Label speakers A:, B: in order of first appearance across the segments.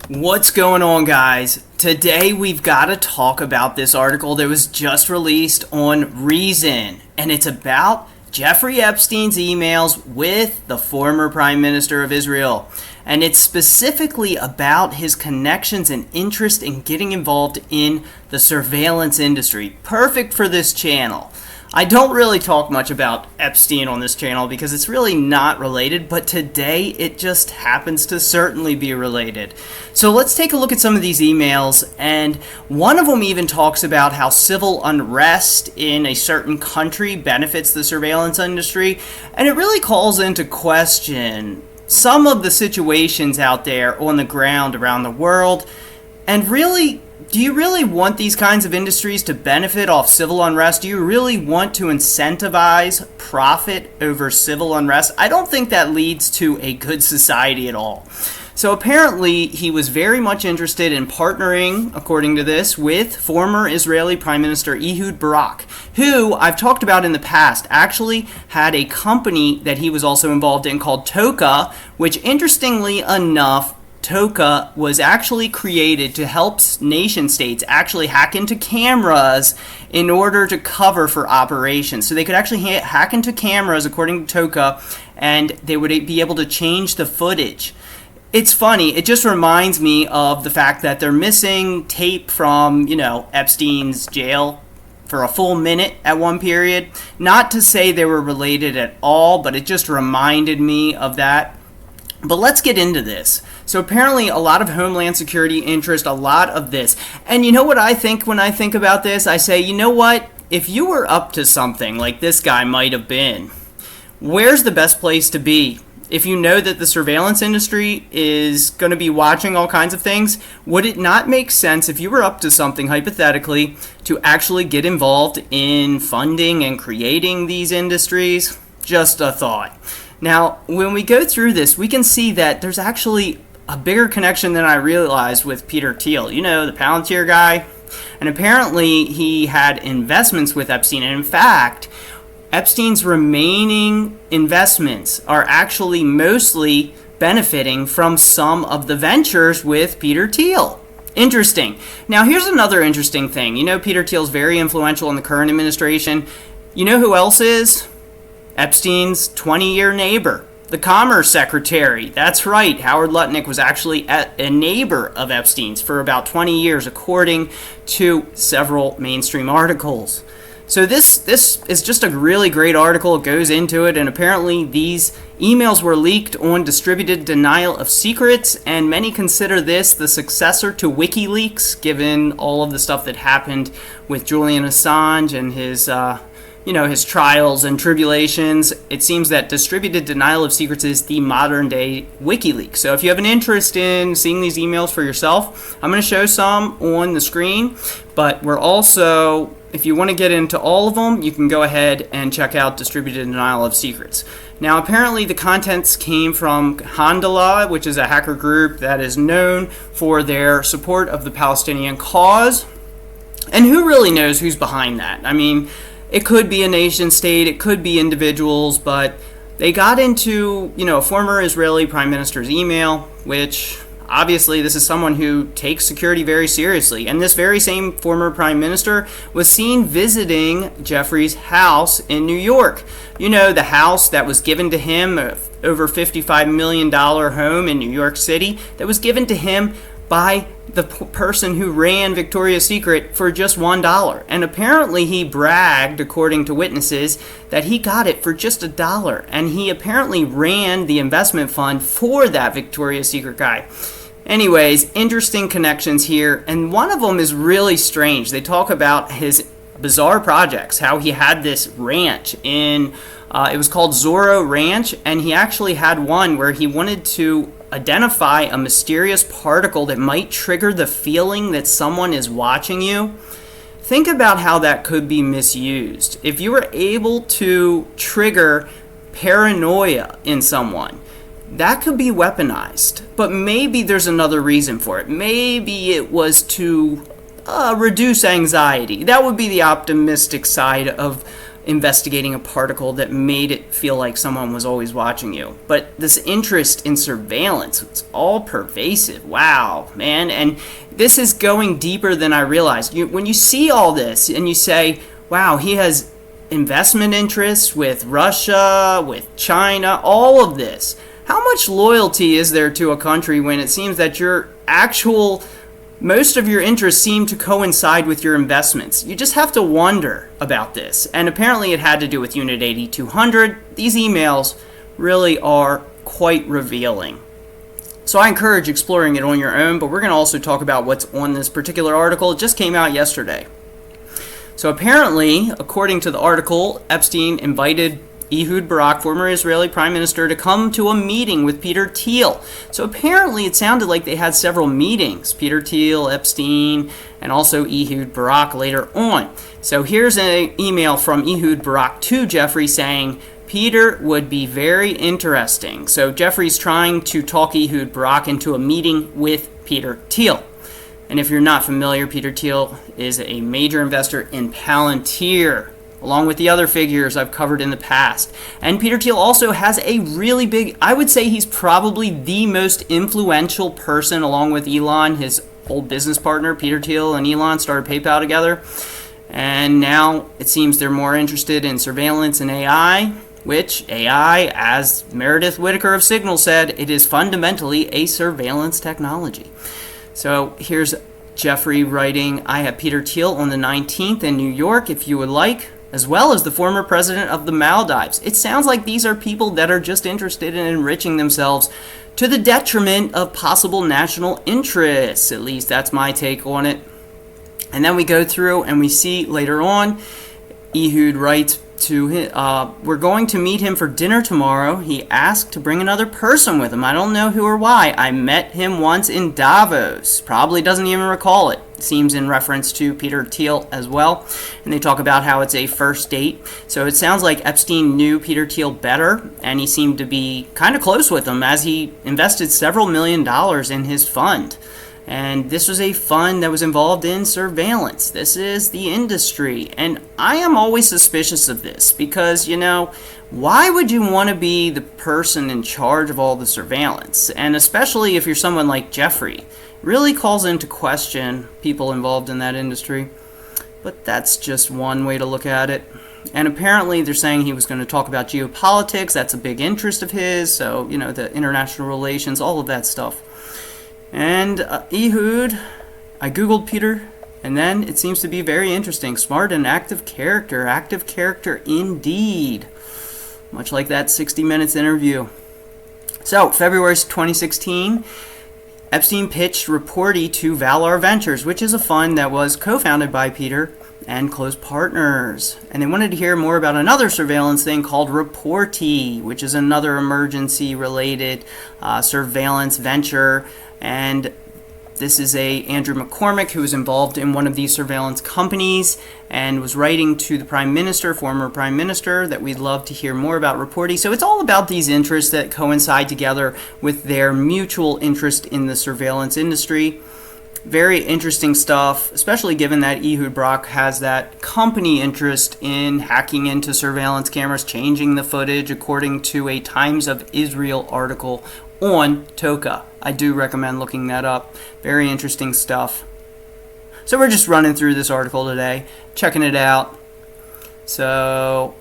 A: What's going on, guys? Today we've got to talk about this article that was just released on Reason, and it's about Jeffrey Epstein's emails with the former Prime Minister of Israel. And it's specifically about his connections and interest in getting involved in the surveillance industry. Perfect for this channel. I don't really talk much about Epstein on this channel because it's really not related, but today it just happens to certainly be related. So let's take a look at some of these emails, and one of them even talks about how civil unrest in a certain country benefits the surveillance industry, and it really calls into question some of the situations out there on the ground around the world, and really, do you really want these kinds of industries to benefit off civil unrest? Do you really want to incentivize profit over civil unrest? I don't think that leads to a good society at all. So apparently he was very much interested in partnering, according to this, with former Israeli Prime Minister Ehud Barak, who I've talked about in the past, actually had a company that he was also involved in called Toka, which interestingly enough, Toka was actually created to help nation states actually hack into cameras in order to cover for operations. So they could actually hack into cameras, according to Toka, and they would be able to change the footage. It's funny, it just reminds me of the fact that they're missing tape from, Epstein's jail for a full minute at one period. Not to say they were related at all, but it just reminded me of that. But let's get into this. So apparently a lot of Homeland Security interest, a lot of this. And you know what I think when I think about this? I say, you know what? If you were up to something like this guy might have been, where's the best place to be? If you know that the surveillance industry is going to be watching all kinds of things, would it not make sense if you were up to something, hypothetically, to actually get involved in funding and creating these industries? Just a thought. Now, when we go through this, we can see that there's actually a bigger connection than I realized with Peter Thiel. You know, the Palantir guy. And apparently he had investments with Epstein. And in fact, Epstein's remaining investments are actually mostly benefiting from some of the ventures with Peter Thiel. Interesting. Now, here's another interesting thing. You know, Peter Thiel's very influential in the current administration. You know who else is? Epstein's 20-year neighbor, the Commerce Secretary. That's right, Howard Lutnick was actually a neighbor of Epstein's for about 20 years, according to several mainstream articles. So this is just a really great article. It goes into it, and apparently these emails were leaked on distributed denial of secrets, and many consider this the successor to WikiLeaks, given all of the stuff that happened with Julian Assange and his trials and tribulations. It seems that distributed denial of secrets is the modern day WikiLeaks. So if you have an interest in seeing these emails for yourself, I'm going to show some on the screen, but we're also, if you want to get into all of them, you can go ahead and check out distributed denial of secrets. Now, apparently the contents came from Handala, which is a hacker group that is known for their support of the Palestinian cause. And who really knows who's behind that? I mean, it could be a nation state, it could be individuals, but they got into, a former Israeli prime minister's email, which obviously this is someone who takes security very seriously. And this very same former prime minister was seen visiting Jeffrey's house in New York. You know, the house that was given to him, over $55 million home in New York City, that was given to him by the person who ran Victoria's Secret for just $1. And apparently he bragged, according to witnesses, that he got it for just $1. And he apparently ran the investment fund for that Victoria's Secret guy. Anyways, interesting connections here. And one of them is really strange. They talk about his bizarre projects, how he had this ranch in, it was called Zorro Ranch, and he actually had one where he wanted to identify a mysterious particle that might trigger the feeling that someone is watching you. Think about how that could be misused. If you were able to trigger paranoia in someone, that could be weaponized. But maybe there's another reason for it. Maybe it was to reduce anxiety. That would be the optimistic side of investigating a particle that made it feel like someone was always watching you. But this interest in surveillance, it's all pervasive. Wow, man. And this is going deeper than I realized. When you see all this and you say, wow, he has investment interests with Russia, with China, all of this. How much loyalty is there to a country when it seems that most of your interests seem to coincide with your investments? You just have to wonder about this. And apparently it had to do with Unit 8200. These emails really are quite revealing. So I encourage exploring it on your own, but we're going to also talk about what's on this particular article. It just came out yesterday. So apparently, according to the article, Epstein invited Ehud Barak, former Israeli prime minister, to come to a meeting with Peter Thiel. So apparently it sounded like they had several meetings, Peter Thiel, Epstein, and also Ehud Barak later on. So here's an email from Ehud Barak to Jeffrey saying, Peter would be very interesting. So Jeffrey's trying to talk Ehud Barak into a meeting with Peter Thiel. And if you're not familiar, Peter Thiel is a major investor in Palantir, along with the other figures I've covered in the past. And Peter Thiel also has a really big, I would say he's probably the most influential person, along with Elon, his old business partner. Peter Thiel and Elon started PayPal together. And now it seems they're more interested in surveillance and AI, which AI, as Meredith Whittaker of Signal said, it is fundamentally a surveillance technology. So here's Jeffrey writing, I have Peter Thiel on the 19th in New York, if you would like, as well as the former president of the Maldives. It sounds like these are people that are just interested in enriching themselves to the detriment of possible national interests. At least that's my take on it. And then we go through and we see later on, Ehud writes to him, we're going to meet him for dinner tomorrow. He asked to bring another person with him. I don't know who or why. I met him once in Davos. Probably doesn't even recall it. Seems in reference to Peter Thiel as well. And they talk about how it's a first date. So it sounds like Epstein knew Peter Thiel better, and he seemed to be kind of close with him as he invested several $1 million in his fund. And this was a fund that was involved in surveillance. This is the industry. And I am always suspicious of this because, why would you want to be the person in charge of all the surveillance? And especially if you're someone like Jeffrey. It really calls into question people involved in that industry. But that's just one way to look at it. And apparently they're saying he was going to talk about geopolitics. That's a big interest of his. So, the international relations, all of that stuff. And Ehud, I googled Peter, and then it seems to be very interesting. Smart and active character indeed. Much like that 60 Minutes interview. So, February 2016, Epstein pitched Reporty to Valar Ventures, which is a fund that was co-founded by Peter and close partners. And they wanted to hear more about another surveillance thing called Reporty, which is another emergency-related surveillance venture. And this is Andrew McCormick, who was involved in one of these surveillance companies and was writing to the Prime Minister, former Prime Minister, that we'd love to hear more about Reporty. So it's all about these interests that coincide together with their mutual interest in the surveillance industry. Very interesting stuff, especially given that Ehud Barak has that company interest in hacking into surveillance cameras, changing the footage according to a Times of Israel article on Toka. I do recommend looking that up. Very interesting stuff. So we're just running through this article today, checking it out. So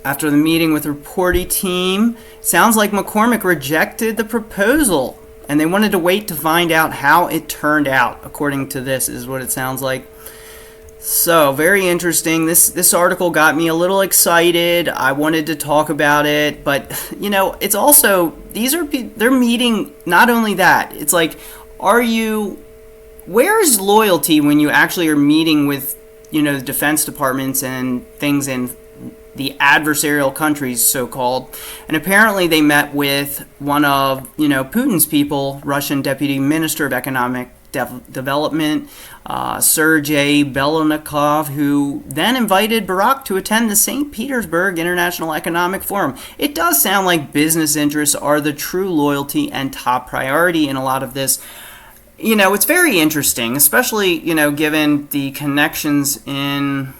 A: after the meeting with the Reporty team, sounds like McCormick rejected the proposal, and they wanted to wait to find out how it turned out. According to this, is what it sounds like. So, very interesting. This article got me a little excited. I wanted to talk about it, but it's also they're meeting. Not only that, it's like, where's loyalty when you actually are meeting with the defense departments and things in the adversarial countries, so-called. And apparently they met with one of Putin's people, Russian Deputy Minister of Economic Development, Sergei Belanikov, who then invited Barak to attend the St. Petersburg International Economic Forum. It does sound like business interests are the true loyalty and top priority in a lot of this. It's very interesting, especially, given the connections in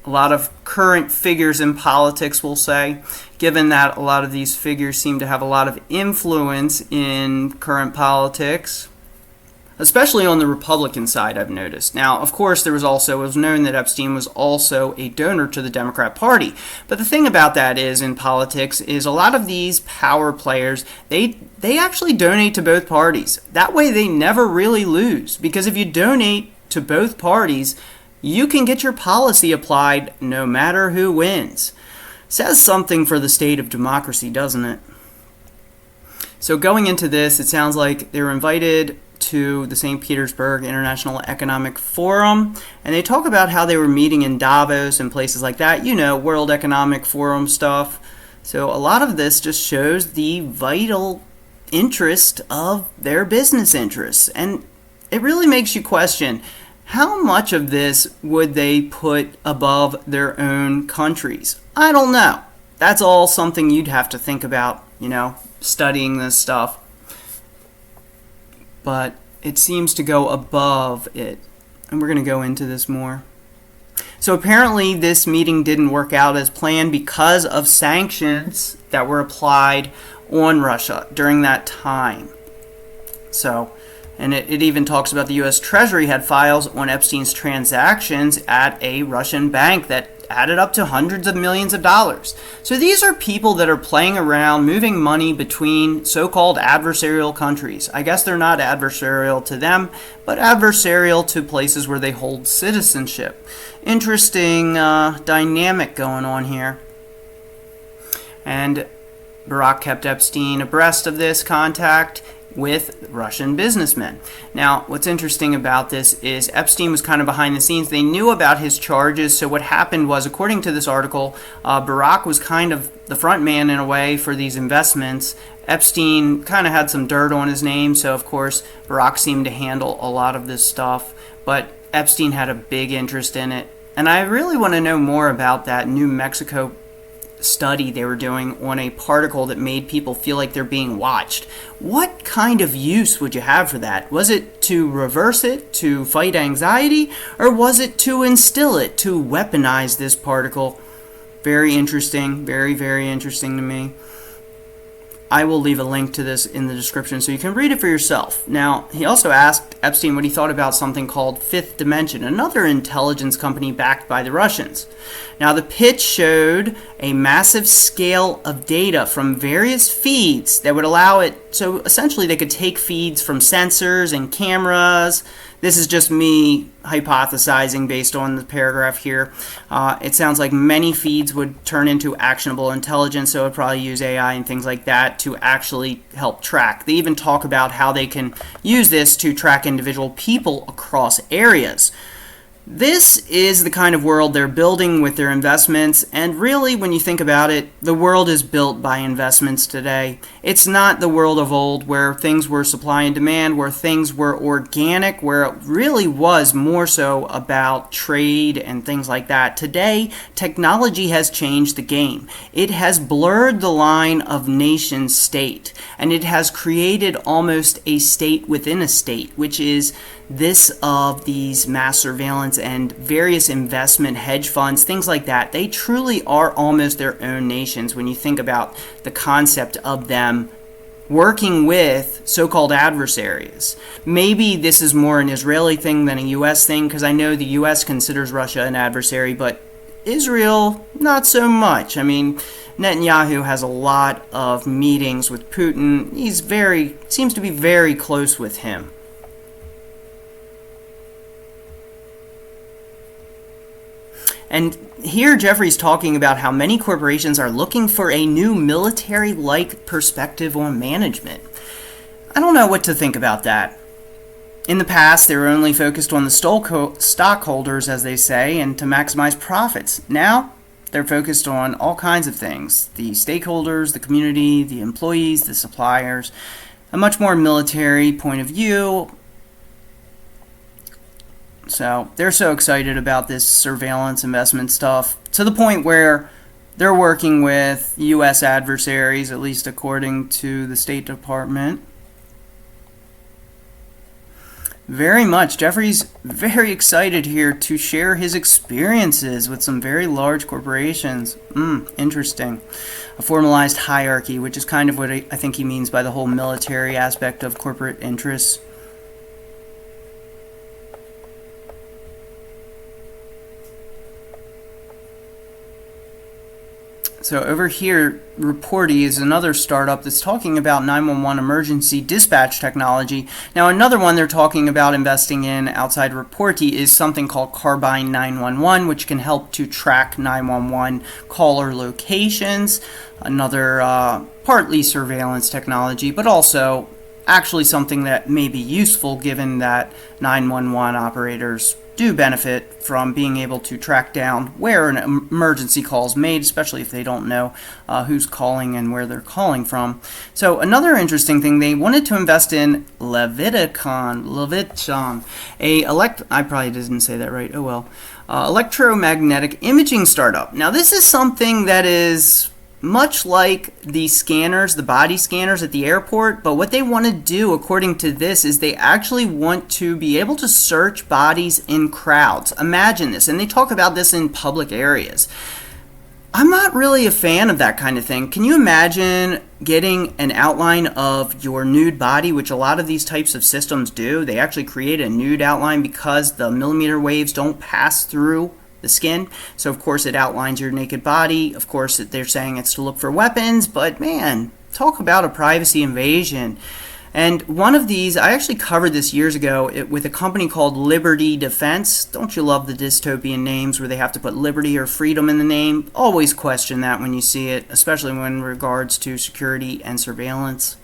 A: a lot of current figures in politics, we'll say, given that a lot of these figures seem to have a lot of influence in current politics, especially on the Republican side, I've noticed. Now, of course, it was known that Epstein was also a donor to the Democrat Party. But the thing about that is, in politics, is a lot of these power players, they actually donate to both parties. That way they never really lose. Because if you donate to both parties, you can get your policy applied no matter who wins. Says something for the state of democracy, doesn't it? So going into this, it sounds like they were invited to the St. Petersburg International Economic Forum, and they talk about how they were meeting in Davos and places like that, World Economic Forum stuff. So a lot of this just shows the vital interest of their business interests, and it really makes you question, how much of this would they put above their own countries? I don't know. That's all something you'd have to think about, studying this stuff. But it seems to go above it. And we're going to go into this more. So apparently this meeting didn't work out as planned because of sanctions that were applied on Russia during that time. And it even talks about the U.S. Treasury had files on Epstein's transactions at a Russian bank that added up to hundreds of millions of dollars. So these are people that are playing around, moving money between so-called adversarial countries. I guess they're not adversarial to them, but adversarial to places where they hold citizenship. Interesting dynamic going on here. And Barack kept Epstein abreast of this contact with Russian businessmen. Now, what's interesting about this is Epstein was kind of behind the scenes. They knew about his charges, so what happened was, according to this article, Barack was kind of the front man in a way for these investments. Epstein kind of had some dirt on his name, so of course Barack seemed to handle a lot of this stuff, but Epstein had a big interest in it. And I really want to know more about that New Mexico study they were doing on a particle that made people feel like they're being watched. What kind of use would you have for that? Was it to reverse it, to fight anxiety, or was it to instill it, to weaponize this particle? Very interesting, very, very interesting to me. I will leave a link to this in the description so you can read it for yourself. Now, he also asked Epstein what he thought about something called Fifth Dimension, another intelligence company backed by the Russians. Now, the pitch showed a massive scale of data from various feeds that would allow it, so essentially they could take feeds from sensors and cameras. This is just me hypothesizing based on the paragraph here. It sounds like many feeds would turn into actionable intelligence, so it would probably use AI and things like that to actually help track. They even talk about how they can use this to track individual people across areas. This is the kind of world they're building with their investments, and really, when you think about it, the world is built by investments today. It's not the world of old where things were supply and demand, where things were organic, where it really was more so about trade and things like that. Today, technology has changed the game. It has blurred the line of nation-state, and it has created almost a state within a state, which is this of these mass surveillance and various investment hedge funds, things like that. They truly are almost their own nations when you think about the concept of them working with so-called adversaries. Maybe this is more an Israeli thing than a U.S. thing, because I know the U.S. considers Russia an adversary, but Israel, not so much. I mean, Netanyahu has a lot of meetings with Putin. Seems to be very close with him. And here Jeffrey's talking about how many corporations are looking for a new military-like perspective on management. I don't know what to think about that. In the past, they were only focused on the stockholders, as they say, and to maximize profits. Now, they're focused on all kinds of things. The stakeholders, the community, the employees, the suppliers. A much more military point of view. So they're so excited about this surveillance investment stuff to the point where they're working with U.S. adversaries, at least according to the State Department. Very much. Jeffrey's very excited here to share his experiences with some very large corporations. Interesting. A formalized hierarchy, which is kind of what I think he means by the whole military aspect of corporate interests. So over here, Reporty is another startup that's talking about 911 emergency dispatch technology. Now another one they're talking about investing in outside Reporty is something called Carbine 911, which can help to track 911 caller locations. Another partly surveillance technology, but also actually something that may be useful given that 911 operators do benefit from being able to track down where an emergency call is made, especially if they don't know who's calling and where they're calling from. So another interesting thing, they wanted to invest in Leviticon, I probably didn't say that right, oh well, electromagnetic imaging startup. Now this is something that is much like the scanners, the body scanners at the airport, but what they want to do, according to this, is they actually want to be able to search bodies in crowds. Imagine this, and they talk about this in public areas. I'm not really a fan of that kind of thing. Can you imagine getting an outline of your nude body, which a lot of these types of systems do? They actually create a nude outline because the millimeter waves don't pass through the skin, so of course it outlines your naked body. Of course they're saying it's to look for weapons, but man, talk about a privacy invasion. And one of these, I actually covered this years ago with a company called Liberty Defense. Don't you love the dystopian names where they have to put liberty or freedom in the name? Always question that when you see it, especially when in regards to security and surveillance.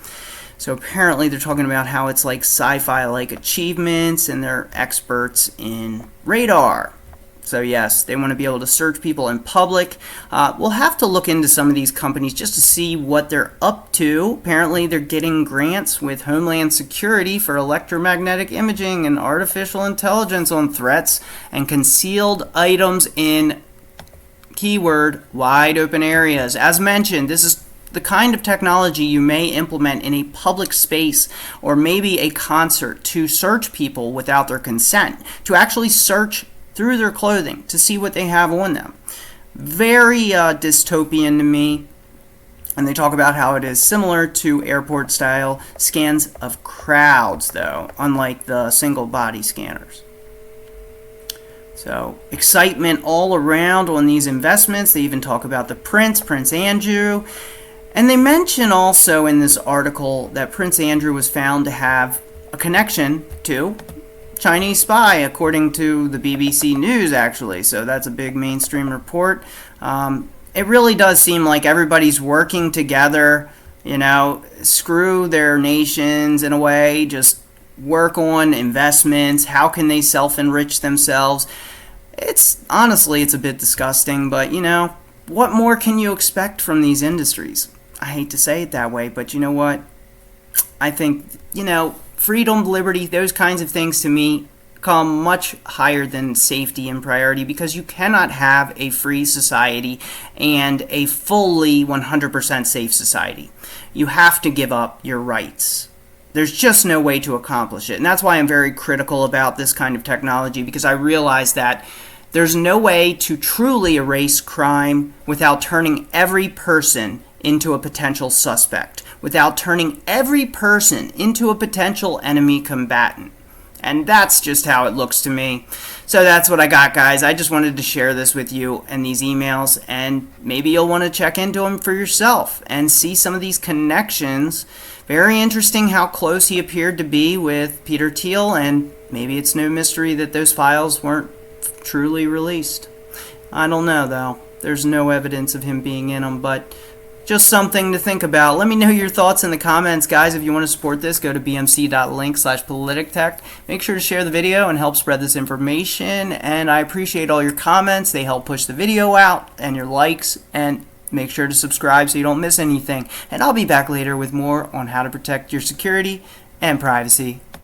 A: So apparently they're talking about how it's like sci-fi like achievements, and they're experts in radar. So yes, they want to be able to search people in public. We'll have to look into some of these companies just to see what they're up to. Apparently they're getting grants with Homeland Security for electromagnetic imaging and artificial intelligence on threats and concealed items in, keyword, wide open areas. As mentioned, this is the kind of technology you may implement in a public space or maybe a concert to search people without their consent, to actually search through their clothing to see what they have on them. Very dystopian to me. And they talk about how it is similar to airport style scans of crowds, though, unlike the single body scanners. So excitement all around on these investments. They even talk about the Prince Andrew. And they mention also in this article that Prince Andrew was found to have a connection to Chinese spy, according to the BBC News, actually. So that's a big mainstream report. It really does seem like everybody's working together, screw their nations in a way, just work on investments. How can they self-enrich themselves? Honestly, it's a bit disgusting, but what more can you expect from these industries? I hate to say it that way, but you know what? I think, freedom, liberty, those kinds of things to me come much higher than safety and priority, because you cannot have a free society and a fully 100% safe society. You have to give up your rights. There's just no way to accomplish it. And that's why I'm very critical about this kind of technology, because I realize that there's no way to truly erase crime without turning every person into a potential suspect, without turning every person into a potential enemy combatant. And that's just how it looks to me. So that's what I got, guys. I just wanted to share this with you and these emails, and maybe you'll want to check into them for yourself and see some of these connections. Very interesting how close he appeared to be with Peter Thiel, and maybe it's no mystery that those files weren't truly released. I don't know, though. There's no evidence of him being in them, but just something to think about. Let me know your thoughts in the comments, guys. If you want to support this, go to bmc.link/politictech. Make sure to share the video and help spread this information. And I appreciate all your comments. They help push the video out, and your likes. And make sure to subscribe so you don't miss anything. And I'll be back later with more on how to protect your security and privacy.